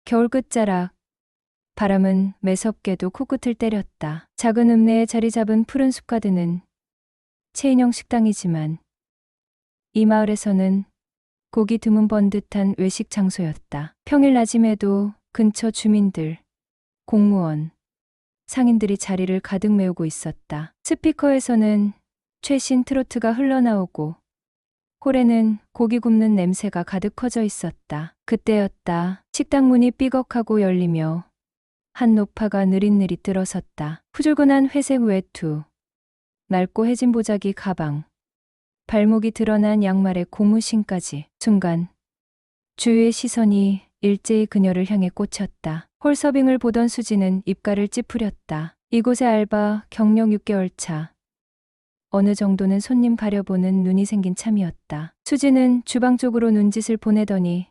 겨울 끝자락. 바람은 매섭게도 코끝을 때렸다. 작은 읍내에 자리 잡은 푸른 숲가드는 체인형 식당이지만 이 마을에서는 고기 드문 번듯한 외식 장소였다. 평일 낮임에도 근처 주민들, 공무원, 상인들이 자리를 가득 메우고 있었다. 스피커에서는 최신 트로트가 흘러나오고 홀에는 고기 굽는 냄새가 가득 퍼져 있었다. 그때였다. 식당 문이 삐걱하고 열리며 한 노파가 느릿느릿 들어섰다. 푸줄근한 회색 외투, 낡고 해진 보자기 가방, 발목이 드러난 양말에 고무신까지. 순간 주위의 시선이 일제히 그녀를 향해 꽂혔다. 홀 서빙을 보던 수지는 입가를 찌푸렸다. 이곳의 알바 경력 6개월 차. 어느 정도는 손님 가려보는 눈이 생긴 참이었다. 수지는 주방 쪽으로 눈짓을 보내더니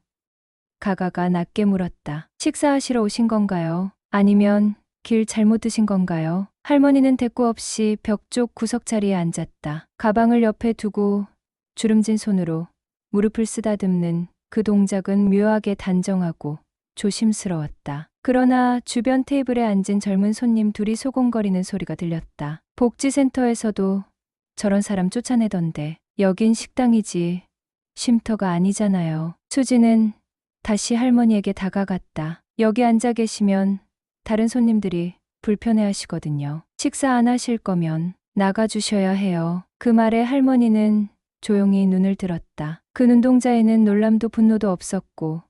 가가가 낮게 물었다. 식사하시러 오신 건가요? 아니면 길 잘못 드신 건가요? 할머니는 대꾸 없이 벽 쪽 구석 자리에 앉았다. 가방을 옆에 두고 주름진 손으로 무릎을 쓰다듬는 그 동작은 묘하게 단정하고 조심스러웠다. 그러나 주변 테이블에 앉은 젊은 손님 둘이 소곤거리는 소리가 들렸다. 복지센터에서도 저런 사람 쫓아내던데 여긴 식당이지 쉼터가 아니잖아요. 수지는 다시 할머니에게 다가갔다. 여기 앉아 계시면 다른 손님들이 불편해하시거든요. 식사 안 하실 거면 나가주셔야 해요. 그 말에 할머니는 조용히 눈을 들었다. 그 눈동자에는 놀람도 분노도 없었고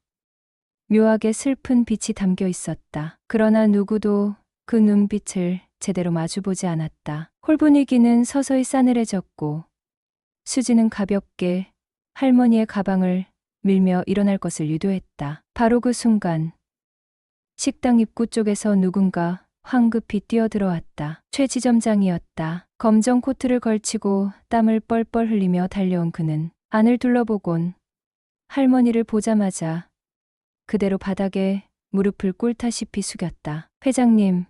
묘하게 슬픈 빛이 담겨 있었다. 그러나 누구도 그 눈빛을 제대로 마주보지 않았다. 홀 분위기는 서서히 싸늘해졌고 수지는 가볍게 할머니의 가방을 밀며 일어날 것을 유도했다. 바로 그 순간 식당 입구 쪽에서 누군가 황급히 뛰어들어왔다. 최 지점장이었다. 검정 코트를 걸치고 땀을 뻘뻘 흘리며 달려온 그는 안을 둘러보곤 할머니를 보자마자 그대로 바닥에 무릎을 꿇다시피 숙였다. 회장님,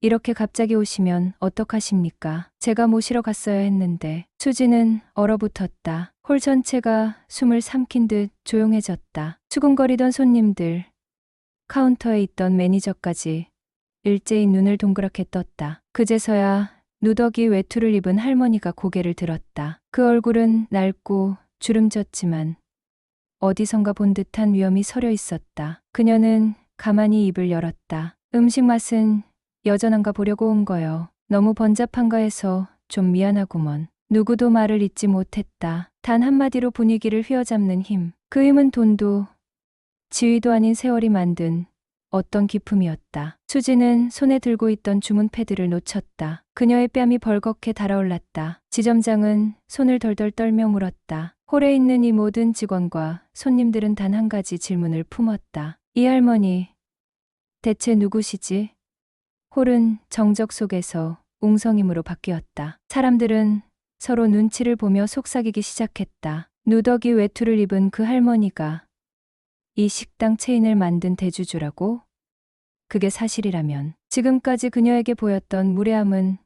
이렇게 갑자기 오시면 어떡하십니까? 제가 모시러 갔어야 했는데. 수지는 얼어붙었다. 홀 전체가 숨을 삼킨 듯 조용해졌다. 수군거리던 손님들, 카운터에 있던 매니저까지 일제히 눈을 동그랗게 떴다. 그제서야 누더기 외투를 입은 할머니가 고개를 들었다. 그 얼굴은 낡고 주름졌지만 어디선가 본 듯한 위엄이 서려 있었다. 그녀는 가만히 입을 열었다. 음식 맛은 여전한가 보려고 온 거요. 너무 번잡한가 해서 좀 미안하구먼. 누구도 말을 잇지 못했다. 단 한마디로 분위기를 휘어잡는 힘. 그 힘은 돈도 지위도 아닌 세월이 만든 어떤 기품이었다. 수지는 손에 들고 있던 주문 패드를 놓쳤다. 그녀의 뺨이 벌겋게 달아올랐다. 지점장은 손을 덜덜 떨며 물었다. 홀에 있는 이 모든 직원과 손님들은 단 한 가지 질문을 품었다. 이 할머니, 대체 누구시지? 홀은 정적 속에서 웅성임으로 바뀌었다. 사람들은 서로 눈치를 보며 속삭이기 시작했다. 누더기 외투를 입은 그 할머니가 이 식당 체인을 만든 대주주라고? 그게 사실이라면 지금까지 그녀에게 보였던 무례함은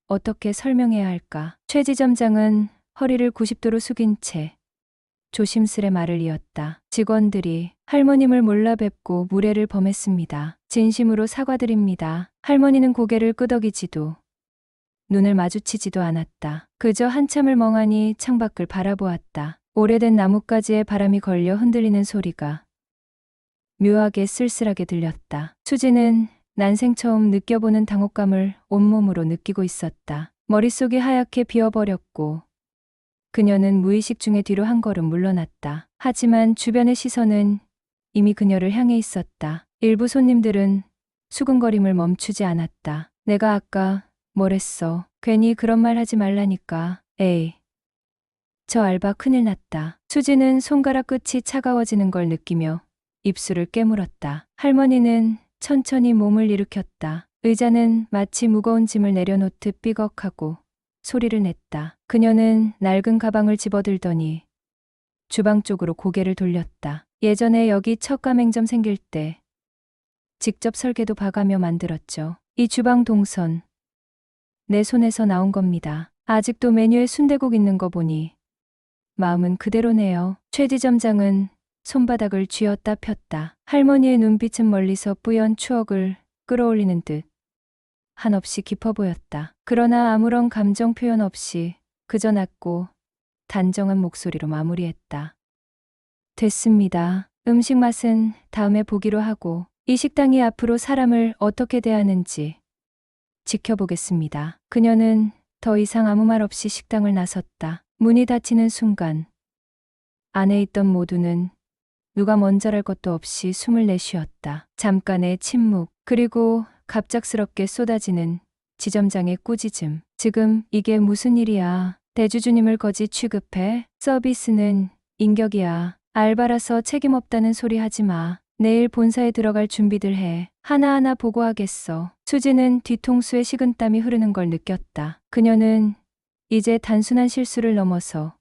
어떻게 설명해야 할까? 최 지점장은 허리를 90도로 숙인 채 조심스레 말을 이었다. 직원들이 할머님을 몰라 뵙고 무례를 범했습니다. 진심으로 사과드립니다. 할머니는 고개를 끄덕이지도 눈을 마주치지도 않았다. 그저 한참을 멍하니 창밖을 바라보았다. 오래된 나뭇가지에 바람이 걸려 흔들리는 소리가 묘하게 쓸쓸하게 들렸다. 수지는 난생 처음 느껴보는 당혹감을 온몸으로 느끼고 있었다. 머릿속이 하얗게 비어버렸고 그녀는 무의식 중에 뒤로 한 걸음 물러났다. 하지만 주변의 시선은 이미 그녀를 향해 있었다. 일부 손님들은 수근거림을 멈추지 않았다. 내가 아까 뭐랬어? 괜히 그런 말 하지 말라니까. 에이. 저 알바 큰일 났다. 수지는 손가락 끝이 차가워지는 걸 느끼며 입술을 깨물었다. 할머니는 천천히 몸을 일으켰다. 의자는 마치 무거운 짐을 내려놓듯 삐걱하고 소리를 냈다. 그녀는 낡은 가방을 집어들더니 주방 쪽으로 고개를 돌렸다. 예전에 여기 첫 가맹점 생길 때 직접 설계도 봐가며 만들었죠. 이 주방 동선 내 손에서 나온 겁니다. 아직도 메뉴에 순대국 있는 거 보니 마음은 그대로네요. 최 지점장은 손바닥을 쥐었다 폈다. 할머니의 눈빛은 멀리서 뿌연 추억을 끌어올리는 듯 한없이 깊어 보였다. 그러나 아무런 감정 표현 없이 그저 낮고 단정한 목소리로 마무리했다. 됐습니다. 음식 맛은 다음에 보기로 하고 이 식당이 앞으로 사람을 어떻게 대하는지 지켜보겠습니다. 그녀는 더 이상 아무 말 없이 식당을 나섰다. 문이 닫히는 순간 안에 있던 모두는 누가 먼저랄 것도 없이 숨을 내쉬었다. 잠깐의 침묵, 그리고 갑작스럽게 쏟아지는 지점장의 꾸짖음. 지금 이게 무슨 일이야. 대주주님을 거지 취급해? 서비스는 인격이야. 알바라서 책임 없다는 소리 하지 마. 내일 본사에 들어갈 준비들 해. 하나하나 보고하겠어. 수지는 뒤통수에 식은땀이 흐르는 걸 느꼈다. 그녀는 이제 단순한 실수를 넘어서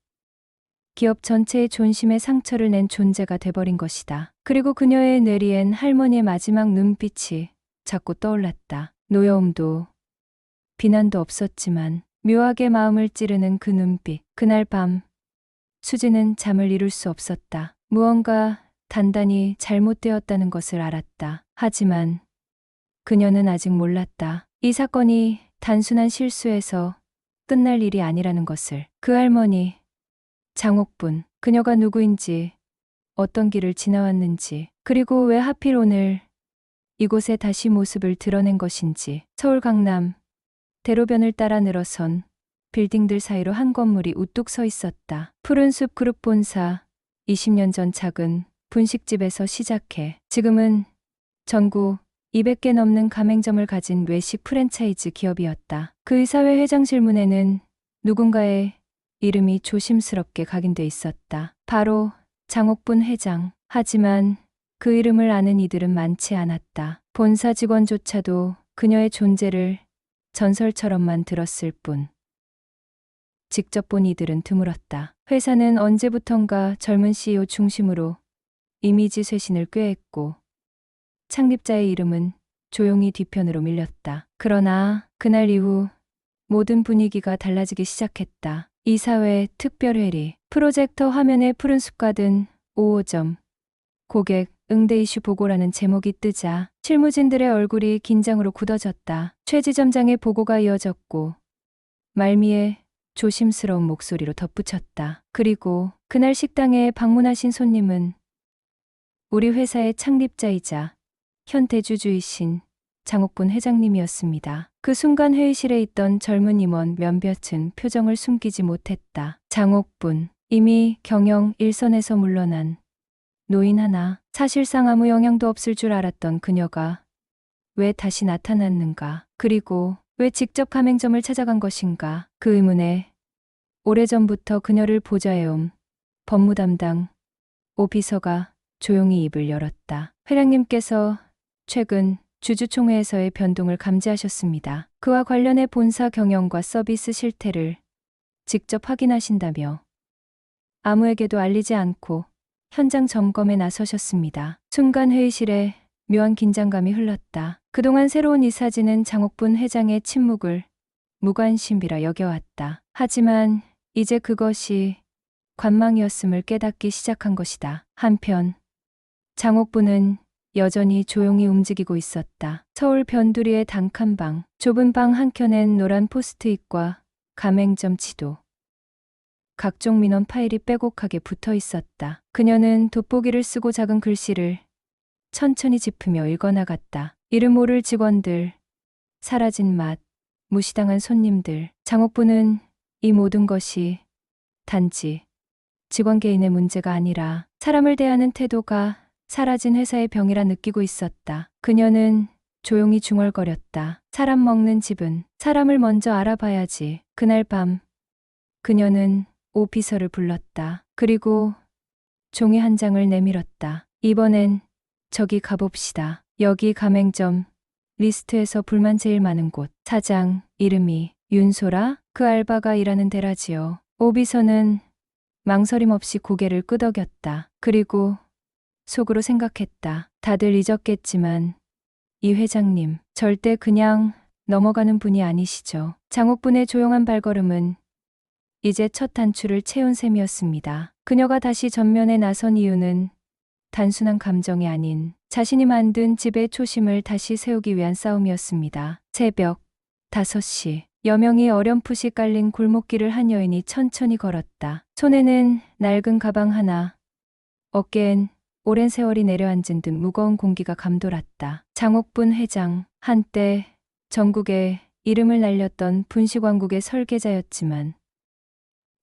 기업 전체의 존심에 상처를 낸 존재가 돼버린 것이다. 그리고 그녀의 뇌리엔 할머니의 마지막 눈빛이 자꾸 떠올랐다. 노여움도 비난도 없었지만 묘하게 마음을 찌르는 그 눈빛. 그날 밤 수지는 잠을 이룰 수 없었다. 무언가 단단히 잘못되었다는 것을 알았다. 하지만 그녀는 아직 몰랐다. 이 사건이 단순한 실수에서 끝날 일이 아니라는 것을. 그 할머니, 장옥분, 그녀가 누구인지, 어떤 길을 지나왔는지, 그리고 왜 하필 오늘 이곳에 다시 모습을 드러낸 것인지. 서울 강남, 대로변을 따라 늘어선 빌딩들 사이로 한 건물이 우뚝 서 있었다. 푸른숲 그룹 본사, 20년 전 작은 분식집에서 시작해 지금은 전국 200개 넘는 가맹점을 가진 외식 프랜차이즈 기업이었다. 그 이사회 회장실 문에는 누군가의 이름이 조심스럽게 각인돼 있었다. 바로 장옥분 회장. 하지만 그 이름을 아는 이들은 많지 않았다. 본사 직원조차도 그녀의 존재를 전설처럼만 들었을 뿐 직접 본 이들은 드물었다. 회사는 언제부턴가 젊은 CEO 중심으로 이미지 쇄신을 꾀했고 창립자의 이름은 조용히 뒤편으로 밀렸다. 그러나 그날 이후 모든 분위기가 달라지기 시작했다. 이사회 특별회의, 프로젝터 화면에 푸른 숲과 든 5호점, 고객 응대 이슈 보고라는 제목이 뜨자 실무진들의 얼굴이 긴장으로 굳어졌다. 최 지점장의 보고가 이어졌고 말미에 조심스러운 목소리로 덧붙였다. 그리고 그날 식당에 방문하신 손님은 우리 회사의 창립자이자 현 대주주이신 장옥분 회장님이었습니다. 그 순간 회의실에 있던 젊은 임원 몇몇은 표정을 숨기지 못했다. 장옥분, 이미 경영 일선에서 물러난 노인 하나, 사실상 아무 영향도 없을 줄 알았던 그녀가 왜 다시 나타났는가? 그리고 왜 직접 가맹점을 찾아간 것인가? 그 의문에 오래전부터 그녀를 보좌해온 법무 담당 오비서가 조용히 입을 열었다. 회장님께서 최근 주주총회에서의 변동을 감지하셨습니다. 그와 관련해 본사 경영과 서비스 실태를 직접 확인하신다며 아무에게도 알리지 않고 현장 점검에 나서셨습니다. 순간 회의실에 묘한 긴장감이 흘렀다. 그동안 새로운 이사진은 장옥분 회장의 침묵을 무관심이라 여겨왔다. 하지만 이제 그것이 관망이었음을 깨닫기 시작한 것이다. 한편 장옥분은 여전히 조용히 움직이고 있었다. 서울 변두리의 단칸방, 좁은 방 한켠엔 노란 포스트잇과 가맹점 지도, 각종 민원 파일이 빼곡하게 붙어 있었다. 그녀는 돋보기를 쓰고 작은 글씨를 천천히 짚으며 읽어나갔다. 이름 모를 직원들, 사라진 맛, 무시당한 손님들. 장옥분은 이 모든 것이 단지 직원 개인의 문제가 아니라 사람을 대하는 태도가 사라진 회사의 병이라 느끼고 있었다. 그녀는 조용히 중얼거렸다. 사람 먹는 집은 사람을 먼저 알아봐야지. 그날 밤 그녀는 오피서를 불렀다. 그리고 종이 한 장을 내밀었다. 이번엔 저기 가봅시다. 여기 가맹점 리스트에서 불만 제일 많은 곳. 사장 이름이 윤소라? 그 알바가 일하는 데라지요. 오비서는 망설임 없이 고개를 끄덕였다. 그리고 속으로 생각했다. 다들 잊었겠지만 이 회장님 절대 그냥 넘어가는 분이 아니시죠. 장옥분의 조용한 발걸음은 이제 첫 단추를 채운 셈이었습니다. 그녀가 다시 전면에 나선 이유는 단순한 감정이 아닌 자신이 만든 집의 초심을 다시 세우기 위한 싸움이었습니다. 새벽 5시 여명이 어렴풋이 깔린 골목길을 한 여인이 천천히 걸었다. 손에는 낡은 가방 하나, 어깨엔 오랜 세월이 내려앉은 듯 무거운 공기가 감돌았다. 장옥분 회장, 한때 전국에 이름을 날렸던 분식왕국의 설계자였지만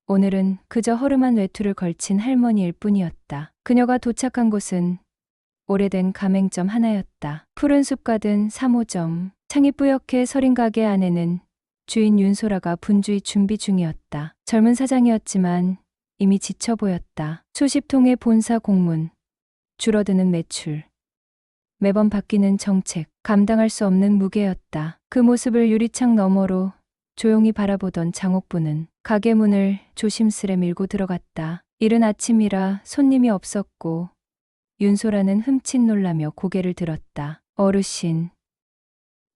오늘은 그저 허름한 외투를 걸친 할머니일 뿐이었다. 그녀가 도착한 곳은 오래된 가맹점 하나였다. 푸른 숲 가든 3호점, 창이 뿌옇게 서린 가게 안에는 주인 윤소라가 분주히 준비 중이었다. 젊은 사장이었지만 이미 지쳐 보였다. 수십 통의 본사 공문, 줄어드는 매출, 매번 바뀌는 정책, 감당할 수 없는 무게였다. 그 모습을 유리창 너머로 조용히 바라보던 장옥부는 가게 문을 조심스레 밀고 들어갔다. 이른 아침이라 손님이 없었고 윤소라는 흠칫 놀라며 고개를 들었다. 어르신,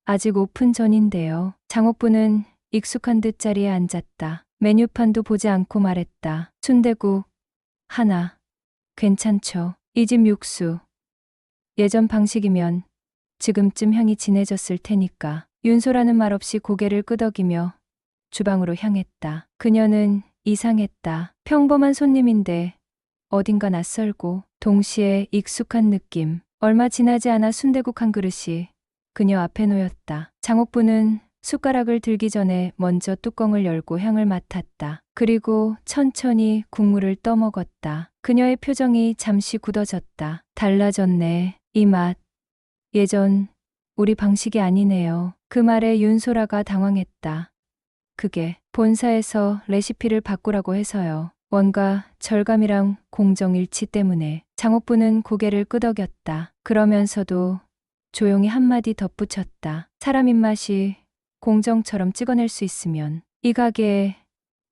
아직 오픈 전인데요. 장옥부는 익숙한 듯 자리에 앉았다. 메뉴판도 보지 않고 말했다. 순대국 하나. 괜찮죠? 이 집 육수. 예전 방식이면 지금쯤 향이 진해졌을 테니까. 윤소라는 말없이 고개를 끄덕이며 주방으로 향했다. 그녀는 이상했다. 평범한 손님인데 어딘가 낯설고 동시에 익숙한 느낌. 얼마 지나지 않아 순대국 한 그릇이 그녀 앞에 놓였다. 장옥부는 숟가락을 들기 전에 먼저 뚜껑을 열고 향을 맡았다. 그리고 천천히 국물을 떠먹었다. 그녀의 표정이 잠시 굳어졌다. 달라졌네. 이 맛. 예전 우리 방식이 아니네요. 그 말에 윤소라가 당황했다. 그게 본사에서 레시피를 바꾸라고 해서요. 원가 절감이랑 공정 일치 때문에. 장옥부는 고개를 끄덕였다. 그러면서도 조용히 한마디 덧붙였다. 사람 입맛이 공정처럼 찍어낼 수 있으면 이 가게에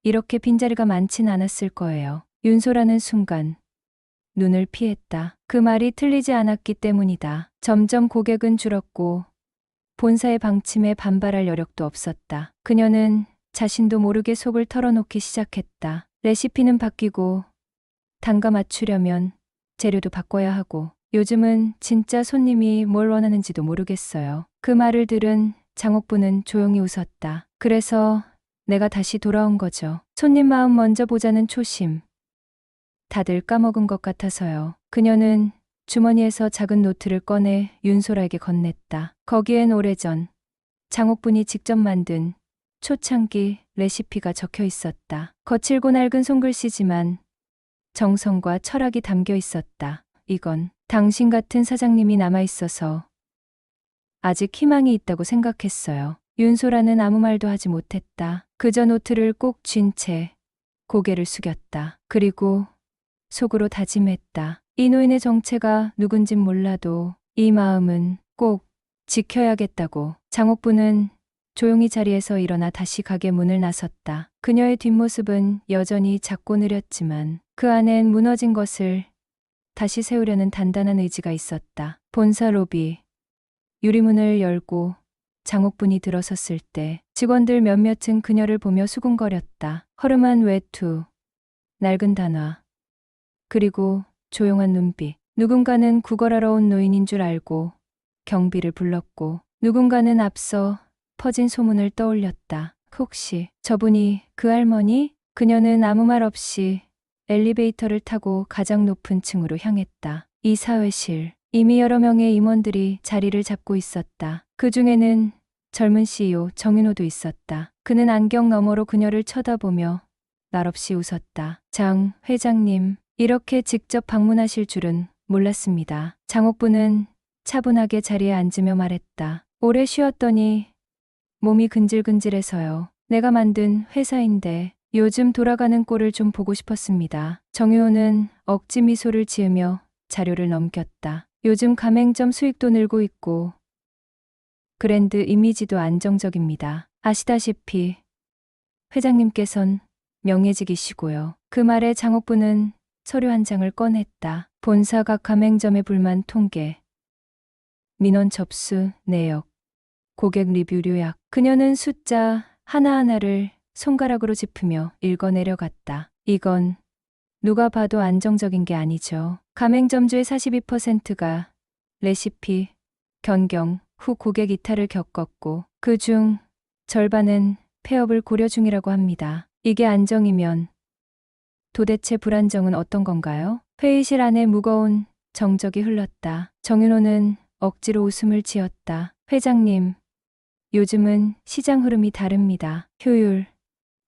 이렇게 빈자리가 많진 않았을 거예요. 윤소라는 순간 눈을 피했다. 그 말이 틀리지 않았기 때문이다. 점점 고객은 줄었고 본사의 방침에 반발할 여력도 없었다. 그녀는 자신도 모르게 속을 털어놓기 시작했다. 레시피는 바뀌고 단가 맞추려면 재료도 바꿔야 하고 요즘은 진짜 손님이 뭘 원하는지도 모르겠어요. 그 말을 들은 장옥부는 조용히 웃었다. 그래서 내가 다시 돌아온 거죠. 손님 마음 먼저 보자는 초심. 다들 까먹은 것 같아서요. 그녀는 주머니에서 작은 노트를 꺼내 윤소라에게 건넸다. 거기엔 오래전 장옥분이 직접 만든 초창기 레시피가 적혀 있었다. 거칠고 낡은 손글씨지만 정성과 철학이 담겨 있었다. 이건 당신 같은 사장님이 남아있어서 아직 희망이 있다고 생각했어요. 윤소라는 아무 말도 하지 못했다. 그저 노트를 꼭 쥔 채 고개를 숙였다. 그리고 속으로 다짐했다. 이 노인의 정체가 누군진 몰라도 이 마음은 꼭 지켜야겠다고. 장옥부는 조용히 자리에서 일어나 다시 가게 문을 나섰다. 그녀의 뒷모습은 여전히 작고 느렸지만 그 안엔 무너진 것을 다시 세우려는 단단한 의지가 있었다. 본사 로비. 유리문을 열고 장옥분이 들어섰을 때 직원들 몇몇은 그녀를 보며 수군거렸다. 허름한 외투, 낡은 단화, 그리고 조용한 눈빛. 누군가는 구걸하러 온 노인인 줄 알고 경비를 불렀고 누군가는 앞서 퍼진 소문을 떠올렸다. 혹시 저분이 그 할머니? 그녀는 아무 말 없이 엘리베이터를 타고 가장 높은 층으로 향했다. 이 사회실. 이미 여러 명의 임원들이 자리를 잡고 있었다. 그 중에는 젊은 CEO 정윤호도 있었다. 그는 안경 너머로 그녀를 쳐다보며 말없이 웃었다. 장 회장님, 이렇게 직접 방문하실 줄은 몰랐습니다. 장옥부는 차분하게 자리에 앉으며 말했다. 오래 쉬었더니 몸이 근질근질해서요. 내가 만든 회사인데 요즘 돌아가는 꼴을 좀 보고 싶었습니다. 정윤호는 억지 미소를 지으며 자료를 넘겼다. 요즘 가맹점 수익도 늘고 있고 브랜드 이미지도 안정적입니다. 아시다시피 회장님께선 명예직이시고요. 그 말에 장옥부는 서류 한 장을 꺼냈다. 본사 각 가맹점의 불만 통계, 민원 접수 내역, 고객 리뷰 요약. 그녀는 숫자 하나하나를 손가락으로 짚으며 읽어 내려갔다. 이건 누가 봐도 안정적인 게 아니죠. 가맹점주의 42%가 레시피 변경 후 고객 이탈을 겪었고 그중 절반은 폐업을 고려 중이라고 합니다. 이게 안정이면 도대체 불안정은 어떤 건가요? 회의실 안에 무거운 정적이 흘렀다. 정윤호는 억지로 웃음을 지었다. 회장님, 요즘은 시장 흐름이 다릅니다. 효율,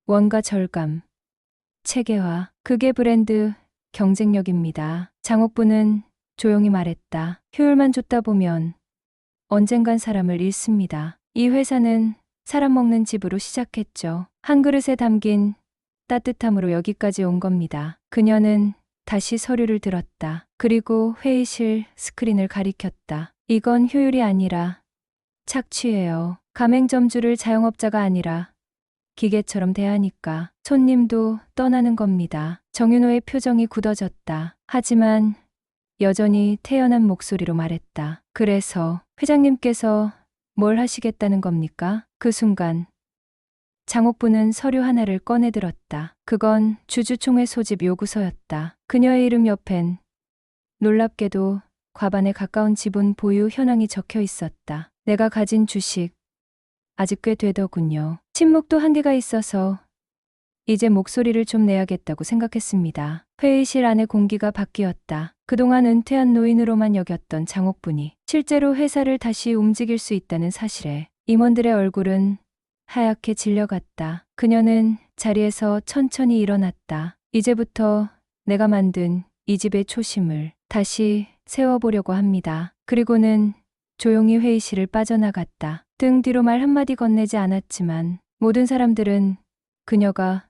원가 절감, 체계화, 그게 브랜드 경쟁력입니다. 장옥부는 조용히 말했다. 효율만 쫓다 보면 언젠간 사람을 잃습니다. 이 회사는 사람 먹는 집으로 시작했죠. 한 그릇에 담긴 따뜻함으로 여기까지 온 겁니다. 그녀는 다시 서류를 들었다. 그리고 회의실 스크린을 가리켰다. 이건 효율이 아니라 착취예요. 가맹점주를 자영업자가 아니라 기계처럼 대하니까 손님도 떠나는 겁니다. 정윤호의 표정이 굳어졌다. 하지만 여전히 태연한 목소리로 말했다. 그래서 회장님께서 뭘 하시겠다는 겁니까? 그 순간 장옥부는 서류 하나를 꺼내들었다. 그건 주주총회 소집 요구서였다. 그녀의 이름 옆엔 놀랍게도 과반에 가까운 지분 보유 현황이 적혀 있었다. 내가 가진 주식 아직 꽤 되더군요. 침묵도 한계가 있어서 이제 목소리를 좀 내야겠다고 생각했습니다. 회의실 안의 공기가 바뀌었다. 그동안 은퇴한 노인으로만 여겼던 장옥분이 실제로 회사를 다시 움직일 수 있다는 사실에 임원들의 얼굴은 하얗게 질려갔다. 그녀는 자리에서 천천히 일어났다. 이제부터 내가 만든 이 집의 초심을 다시 세워보려고 합니다. 그리고는 조용히 회의실을 빠져나갔다. 등 뒤로 말 한마디 건네지 않았지만 모든 사람들은 그녀가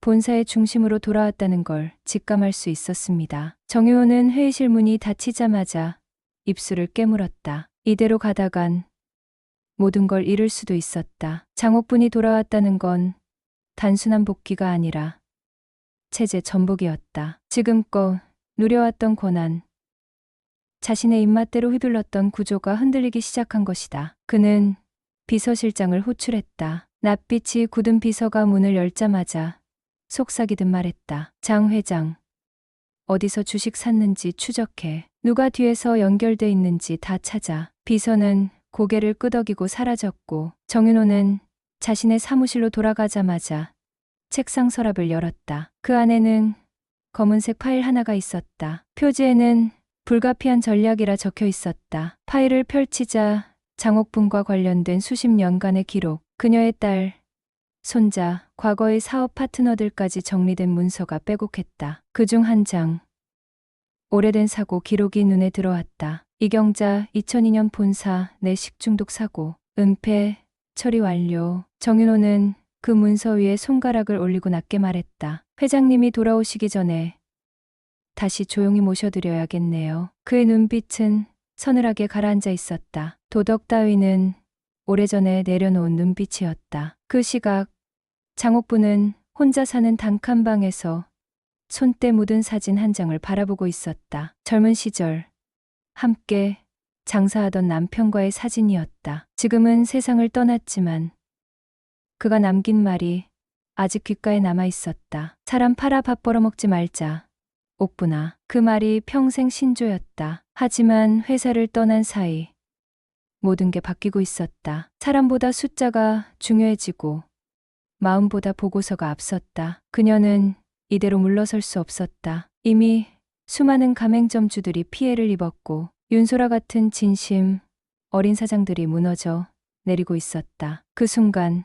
본사의 중심으로 돌아왔다는 걸 직감할 수 있었습니다. 정유호는 회의실 문이 닫히자마자 입술을 깨물었다. 이대로 가다간 모든 걸 잃을 수도 있었다. 장옥분이 돌아왔다는 건 단순한 복귀가 아니라 체제 전복이었다. 지금껏 누려왔던 권한, 자신의 입맛대로 휘둘렀던 구조가 흔들리기 시작한 것이다. 그는 비서실장을 호출했다. 낯빛이 굳은 비서가 문을 열자마자 속삭이듯 말했다. 장 회장, 어디서 주식 샀는지 추적해. 누가 뒤에서 연결돼 있는지 다 찾아. 비서는 고개를 끄덕이고 사라졌고 정윤호는 자신의 사무실로 돌아가자마자 책상 서랍을 열었다. 그 안에는 검은색 파일 하나가 있었다. 표지에는 불가피한 전략이라 적혀 있었다. 파일을 펼치자 장옥분과 관련된 수십 년간의 기록, 그녀의 딸, 손자, 과거의 사업 파트너들까지 정리된 문서가 빼곡했다. 그중 한 장, 오래된 사고 기록이 눈에 들어왔다. 이경자 2002년 본사 내 식중독 사고, 은폐, 처리 완료. 정윤호는 그 문서 위에 손가락을 올리고 낮게 말했다. 회장님이 돌아오시기 전에 다시 조용히 모셔드려야겠네요. 그의 눈빛은 서늘하게 가라앉아 있었다. 도덕 따위는 오래전에 내려놓은 눈빛이었다. 그 시각 장옥부는 혼자 사는 단칸방에서 손때 묻은 사진 한 장을 바라보고 있었다. 젊은 시절 함께 장사하던 남편과의 사진이었다. 지금은 세상을 떠났지만 그가 남긴 말이 아직 귓가에 남아 있었다. 사람 팔아 밥 벌어먹지 말자. 옥분아. 그 말이 평생 신조였다. 하지만 회사를 떠난 사이 모든 게 바뀌고 있었다. 사람보다 숫자가 중요해지고 마음보다 보고서가 앞섰다. 그녀는 이대로 물러설 수 없었다. 이미 수많은 가맹점주들이 피해를 입었고 윤소라 같은 진심 어린 사장들이 무너져 내리고 있었다. 그 순간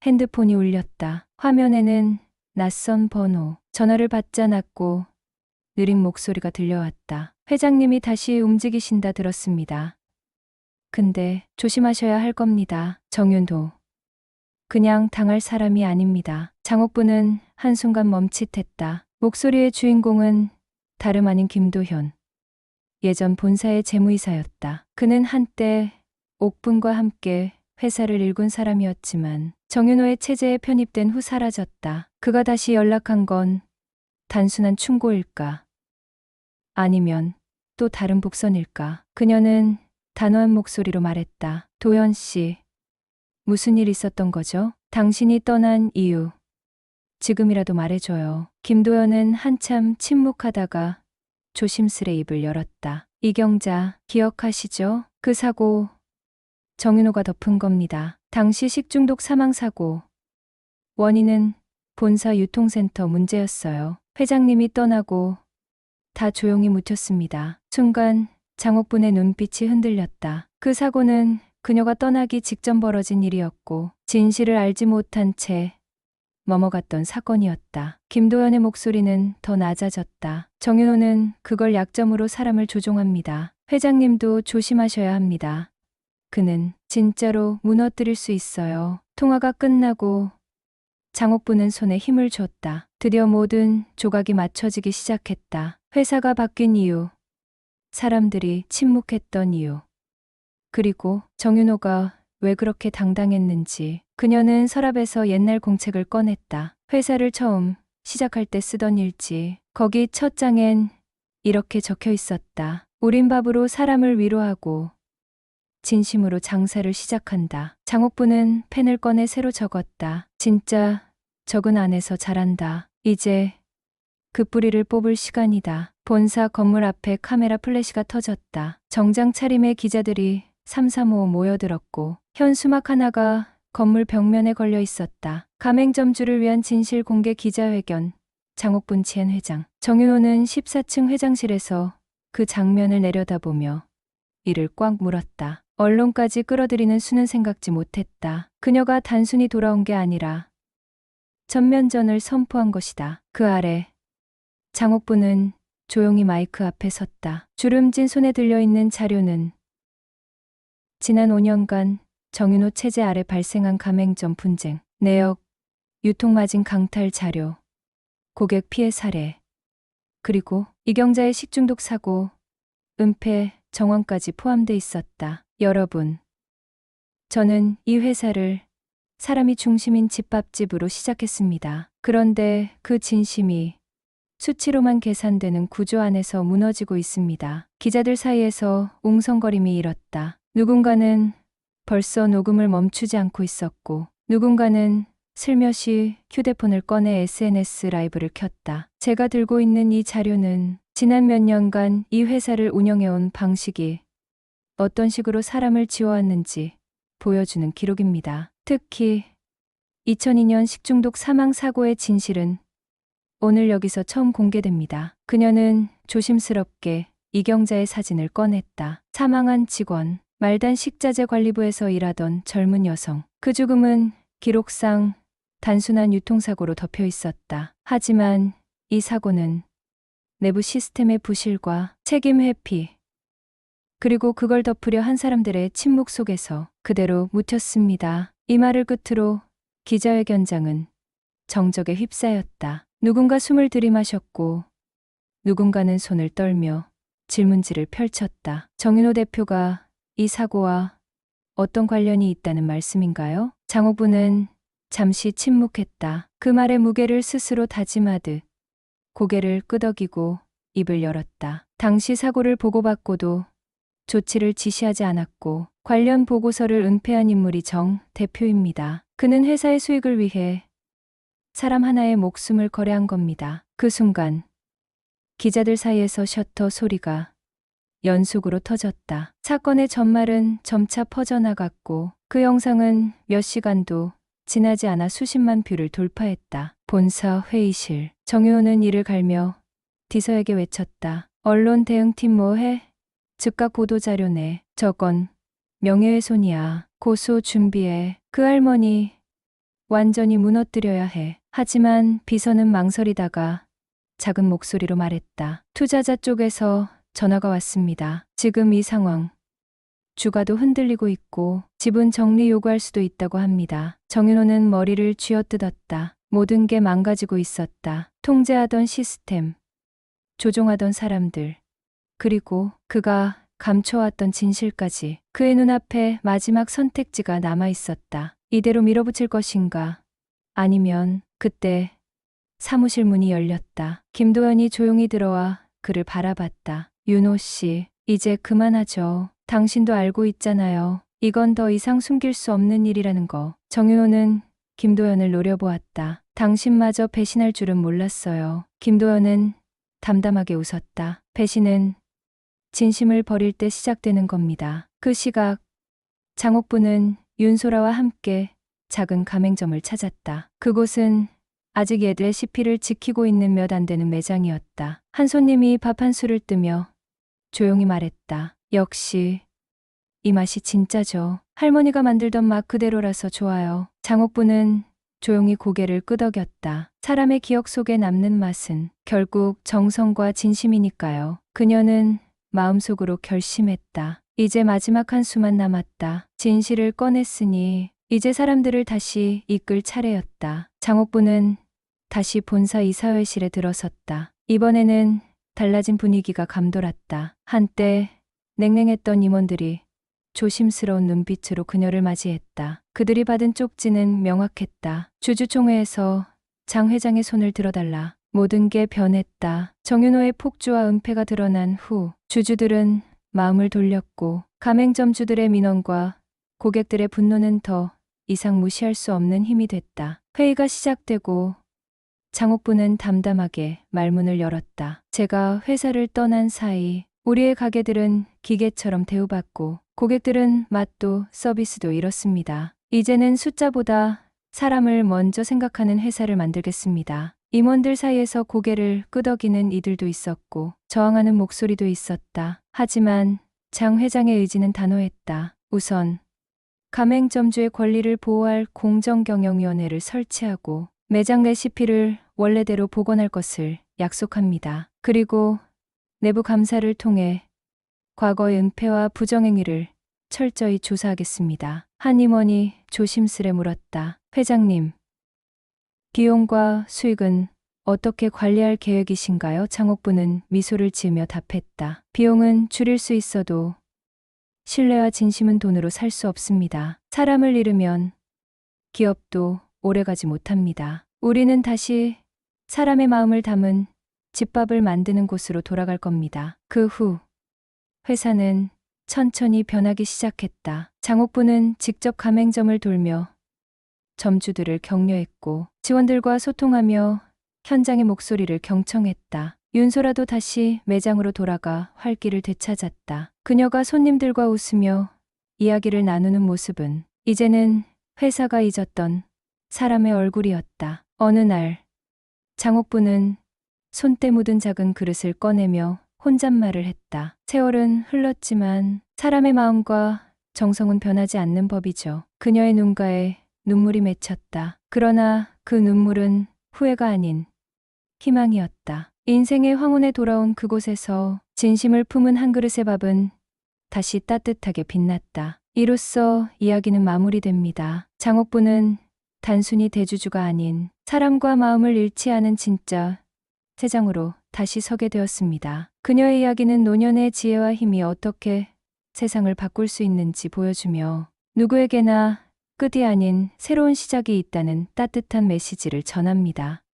핸드폰이 울렸다. 화면에는 낯선 번호. 전화를 받자 낮고 느린 목소리가 들려왔다. 회장님이 다시 움직이신다 들었습니다. 근데 조심하셔야 할 겁니다. 정윤도. 그냥 당할 사람이 아닙니다. 장옥부는 한순간 멈칫했다. 목소리의 주인공은 다름 아닌 김도현. 예전 본사의 재무이사였다. 그는 한때 옥분과 함께 회사를 일군 사람이었지만 정윤호의 체제에 편입된 후 사라졌다. 그가 다시 연락한 건 단순한 충고일까? 아니면 또 다른 복선일까? 그녀는 단호한 목소리로 말했다. 도현 씨, 무슨 일 있었던 거죠? 당신이 떠난 이유. 지금이라도 말해줘요. 김도연은 한참 침묵하다가 조심스레 입을 열었다. 이경자, 기억하시죠? 그 사고 정윤호가 덮은 겁니다. 당시 식중독 사망사고. 원인은 본사 유통센터 문제였어요. 회장님이 떠나고 다 조용히 묻혔습니다. 순간 장옥분의 눈빛이 흔들렸다. 그 사고는 그녀가 떠나기 직전 벌어진 일이었고 진실을 알지 못한 채 넘어갔던 사건이었다. 김도연의 목소리는 더 낮아졌다. 정윤호는 그걸 약점으로 사람을 조종합니다. 회장님도 조심하셔야 합니다. 그는 진짜로 무너뜨릴 수 있어요. 통화가 끝나고 장옥부는 손에 힘을 줬다. 드디어 모든 조각이 맞춰지기 시작했다. 회사가 바뀐 이유, 사람들이 침묵했던 이유, 그리고 정윤호가 왜 그렇게 당당했는지. 그녀는 서랍에서 옛날 공책을 꺼냈다. 회사를 처음 시작할 때 쓰던 일지. 거기 첫 장엔 이렇게 적혀 있었다. 우린 밥으로 사람을 위로하고 진심으로 장사를 시작한다. 장옥부는 펜을 꺼내 새로 적었다. 진짜 적은 안에서 잘한다. 이제 그 뿌리를 뽑을 시간이다. 본사 건물 앞에 카메라 플래시가 터졌다. 정장 차림의 기자들이 삼삼오오 모여들었고 현수막 하나가 건물 벽면에 걸려 있었다. 가맹점주를 위한 진실 공개 기자회견. 장옥분 치엔 회장. 정윤호는 14층 회장실에서 그 장면을 내려다보며 이를 꽉 물었다. 언론까지 끌어들이는 수는 생각지 못했다. 그녀가 단순히 돌아온 게 아니라 전면전을 선포한 것이다. 그 아래 장옥부는 조용히 마이크 앞에 섰다. 주름진 손에 들려있는 자료는 지난 5년간 정윤호 체제 아래 발생한 가맹점 분쟁, 내역, 유통마진 강탈 자료, 고객 피해 사례, 그리고 이경자의 식중독 사고, 은폐 정황까지 포함돼 있었다. 여러분, 저는 이 회사를 사람이 중심인 집밥집으로 시작했습니다. 그런데 그 진심이 수치로만 계산되는 구조 안에서 무너지고 있습니다. 기자들 사이에서 웅성거림이 일었다. 누군가는 벌써 녹음을 멈추지 않고 있었고 누군가는 슬며시 휴대폰을 꺼내 SNS 라이브를 켰다. 제가 들고 있는 이 자료는 지난 몇 년간 이 회사를 운영해온 방식이 어떤 식으로 사람을 지워왔는지 보여주는 기록입니다. 특히 2002년 식중독 사망 사고의 진실은 오늘 여기서 처음 공개됩니다. 그녀는 조심스럽게 이경자의 사진을 꺼냈다. 사망한 직원, 말단 식자재 관리부에서 일하던 젊은 여성. 그 죽음은 기록상 단순한 유통사고로 덮여 있었다. 하지만 이 사고는 내부 시스템의 부실과 책임 회피, 그리고 그걸 덮으려 한 사람들의 침묵 속에서 그대로 묻혔습니다. 이 말을 끝으로 기자회견장은 정적에 휩싸였다. 누군가 숨을 들이마셨고 누군가는 손을 떨며 질문지를 펼쳤다. 정윤호 대표가 이 사고와 어떤 관련이 있다는 말씀인가요? 장옥부는 잠시 침묵했다. 그 말의 무게를 스스로 다짐하듯 고개를 끄덕이고 입을 열었다. 당시 사고를 보고받고도 조치를 지시하지 않았고 관련 보고서를 은폐한 인물이 정 대표입니다. 그는 회사의 수익을 위해 사람 하나의 목숨을 거래한 겁니다. 그 순간 기자들 사이에서 셔터 소리가 연속으로 터졌다. 사건의 전말은 점차 퍼져나갔고 그 영상은 몇 시간도 지나지 않아 수십만 뷰를 돌파했다. 본사 회의실. 정효호는 이를 갈며 디서에게 외쳤다. 언론 대응팀 뭐해? 즉각 보도자료 내. 저건 명예훼손이야. 고소 준비해. 그 할머니 완전히 무너뜨려야 해. 하지만 비서는 망설이다가 작은 목소리로 말했다. 투자자 쪽에서 전화가 왔습니다. 지금 이 상황. 주가도 흔들리고 있고 지분 정리 요구할 수도 있다고 합니다. 정윤호는 머리를 쥐어뜯었다. 모든 게 망가지고 있었다. 통제하던 시스템, 조종하던 사람들, 그리고 그가 감춰왔던 진실까지. 그의 눈앞에 마지막 선택지가 남아 있었다. 이대로 밀어붙일 것인가? 아니면 그때 사무실 문이 열렸다. 김도연이 조용히 들어와 그를 바라봤다. 윤호 씨, 이제 그만하죠. 당신도 알고 있잖아요. 이건 더 이상 숨길 수 없는 일이라는 거. 정윤호는 김도연을 노려보았다. 당신마저 배신할 줄은 몰랐어요. 김도연은 담담하게 웃었다. 배신은 진심을 버릴 때 시작되는 겁니다. 그 시각 장옥부는 윤소라와 함께 작은 가맹점을 찾았다. 그곳은 아직 레시피를 지키고 있는 몇 안 되는 매장이었다. 한 손님이 밥 한 술을 뜨며 조용히 말했다. 역시 이 맛이 진짜죠. 할머니가 만들던 맛 그대로라서 좋아요. 장옥부는 조용히 고개를 끄덕였다. 사람의 기억 속에 남는 맛은 결국 정성과 진심이니까요. 그녀는 마음속으로 결심했다. 이제 마지막 한 수만 남았다. 진실을 꺼냈으니 이제 사람들을 다시 이끌 차례였다. 장옥부는 다시 본사 이사회실에 들어섰다. 이번에는 달라진 분위기가 감돌았다. 한때 냉랭했던 임원들이 조심스러운 눈빛으로 그녀를 맞이했다. 그들이 받은 쪽지는 명확했다. 주주총회에서 장 회장의 손을 들어달라. 모든 게 변했다. 정윤호의 폭주와 은폐가 드러난 후 주주들은 마음을 돌렸고 가맹점주들의 민원과 고객들의 분노는 더 이상 무시할 수 없는 힘이 됐다. 회의가 시작되고 장옥부는 담담하게 말문을 열었다. 제가 회사를 떠난 사이 우리의 가게들은 기계처럼 대우받고 고객들은 맛도 서비스도 잃었습니다. 이제는 숫자보다 사람을 먼저 생각하는 회사를 만들겠습니다. 임원들 사이에서 고개를 끄덕이는 이들도 있었고 저항하는 목소리도 있었다. 하지만 장 회장의 의지는 단호했다. 우선 가맹점주의 권리를 보호할 공정경영위원회를 설치하고 매장 레시피를 원래대로 복원할 것을 약속합니다. 그리고 내부 감사를 통해 과거의 은폐와 부정행위를 철저히 조사하겠습니다. 한 임원이 조심스레 물었다. 회장님, 비용과 수익은 어떻게 관리할 계획이신가요? 장옥부는 미소를 지으며 답했다. 비용은 줄일 수 있어도 신뢰와 진심은 돈으로 살 수 없습니다. 사람을 잃으면 기업도 오래가지 못합니다. 우리는 다시 사람의 마음을 담은 집밥을 만드는 곳으로 돌아갈 겁니다. 그 후 회사는 천천히 변하기 시작했다. 장옥부는 직접 가맹점을 돌며 점주들을 격려했고 직원들과 소통하며 현장의 목소리를 경청했다. 윤소라도 다시 매장으로 돌아가 활기를 되찾았다. 그녀가 손님들과 웃으며 이야기를 나누는 모습은 이제는 회사가 잊었던 사람의 얼굴이었다. 어느 날 장옥부는 손때 묻은 작은 그릇을 꺼내며 혼잣말을 했다. 세월은 흘렀지만 사람의 마음과 정성은 변하지 않는 법이죠. 그녀의 눈가에 눈물이 맺혔다. 그러나 그 눈물은 후회가 아닌 희망이었다. 인생의 황혼에 돌아온 그곳에서 진심을 품은 한 그릇의 밥은 다시 따뜻하게 빛났다. 이로써 이야기는 마무리됩니다. 장옥부는 단순히 대주주가 아닌 사람과 마음을 잃지 않은 진짜 세장으로 다시 서게 되었습니다. 그녀의 이야기는 노년의 지혜와 힘이 어떻게 세상을 바꿀 수 있는지 보여주며 누구에게나 끝이 아닌 새로운 시작이 있다는 따뜻한 메시지를 전합니다.